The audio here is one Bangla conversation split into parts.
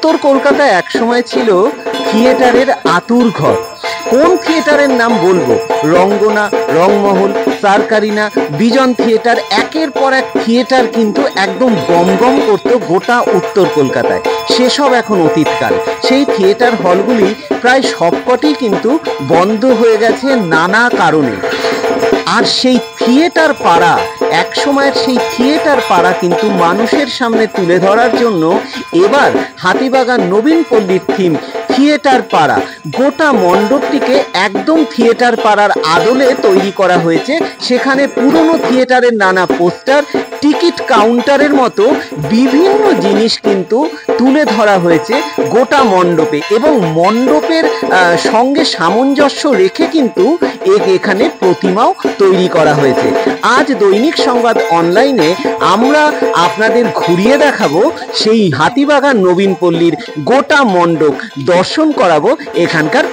উত্তর কলকাতা একসময় ছিল থিয়েটারের আতুর ঘর। কোন থিয়েটারের নাম বলবো? রঙ্গনা, রংমহল, সারকারিনা, বিজন থিয়েটার, একের পর এক থিয়েটার কিন্তু একদম গমগম করতো গোটা উত্তর কলকাতায়। সেসব এখন অতীতকাল। সেই থিয়েটার হলগুলি প্রায় সবকটি কিন্তু বন্ধ হয়ে গেছে নানা কারণে। আর সেই থিয়েটার পাড়া, এক সময়ের সেই থিয়েটার পাড়া কিন্তু মানুষের সামনে তুলে ধরার জন্য এবার হাতিবাগান নবীন পল্লীর থিম থিয়েটার পাড়া, গোটা মণ্ডপটিকে একদম থিয়েটার পাড়ার আদলে তৈরি করা হয়েছে। সেখানে পুরনো থিয়েটারের নানা পোস্টার, টিকিট কাউন্টারের মতো বিভিন্ন জিনিস কিন্তু তুলে ধরা হয়েছে গোটা মণ্ডপে, এবং মণ্ডপের সঙ্গে সামঞ্জস্য রেখে কিন্তু এখানে প্রতিমাও তৈরি করা হয়েছে। আজ দৈনিক সংবাদ অনলাইনে আমরা আপনাদের ঘুরিয়ে দেখাবো সেই হাতিবাগান নবীন পল্লীর গোটা মণ্ডপ, দর্শন করাবো এখানকার।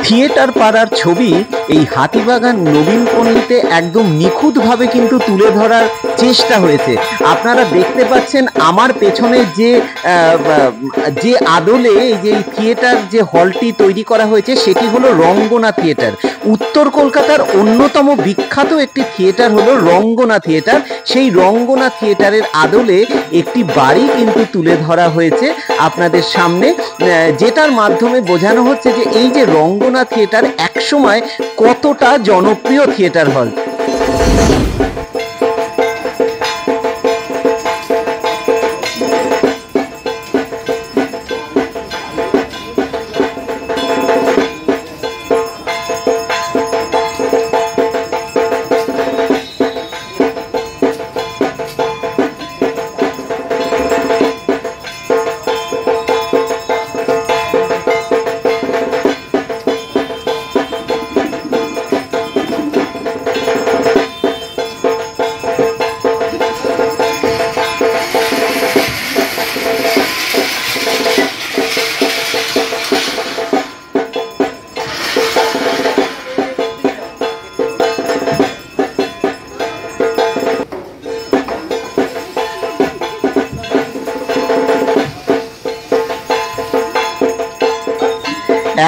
থিয়েটার পাড়ার ছবি এই হাতিবাগান নবীন পল্লীতে একদম নিখুঁতভাবে কিন্তু তুলে ধরার চেষ্টা হয়েছে। আপনারা দেখতে পাচ্ছেন আমার পেছনে যে আদলে যে থিয়েটার যে হলটি তৈরি করা হয়েছে সেটি হলো রঙ্গনা থিয়েটার। উত্তর কলকাতার অন্যতম বিখ্যাত একটি থিয়েটার হলো রঙ্গনা থিয়েটার। সেই রঙ্গনা থিয়েটারের আদলে একটি বাড়ি কিন্তু তুলে ধরা হয়েছে আপনাদের সামনে, যেটার মাধ্যমে বোঝানো হচ্ছে যে এই যে রঙ্গনা থিয়েটার একসময় কতটা জনপ্রিয় থিয়েটার হল।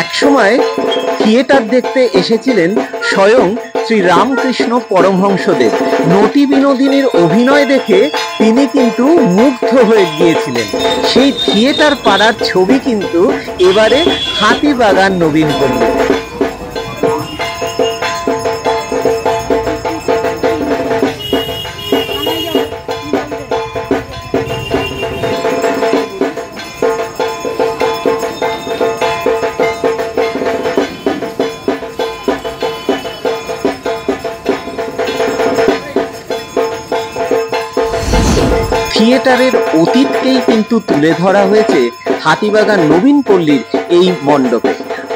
একসময় থিয়েটার দেখতে এসেছিলেন স্বয়ং শ্রী রামকৃষ্ণ পরমহংসদেব। নটি বিনোদিনীর অভিনয় দেখে তিনি কিন্তু মুগ্ধ হয়ে গিয়েছিলেন। সেই থিয়েটার পাড়ার ছবি কিন্তু এবারে হাতিবাগান নবীন পল্লী। থিয়েটারের অতীতকেই কিন্তু তুলে ধরা হয়েছে হাতিবাগান নবীন পল্লীর এই মণ্ডপে।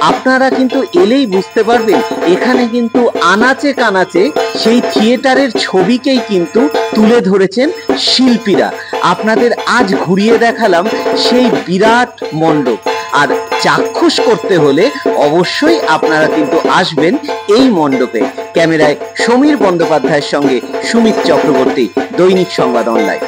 আপনারা কিন্তু এলেই বুঝতে পারবেন এখানে কিন্তু আনাচে কানাচে সেই থিয়েটারের ছবিকেই কিন্তু তুলে ধরেছেন শিল্পীরা। আপনাদের আজ ঘুরিয়ে দেখালাম সেই বিরাট মণ্ডপ। আর চাক্ষুষ করতে হলে অবশ্যই আপনারা কিন্তু আসবেন এই মণ্ডপে। ক্যামেরায় সমীর বন্দ্যোপাধ্যায়ের সঙ্গে সুমিত চক্রবর্তী, দৈনিক সংবাদ অনলাইন।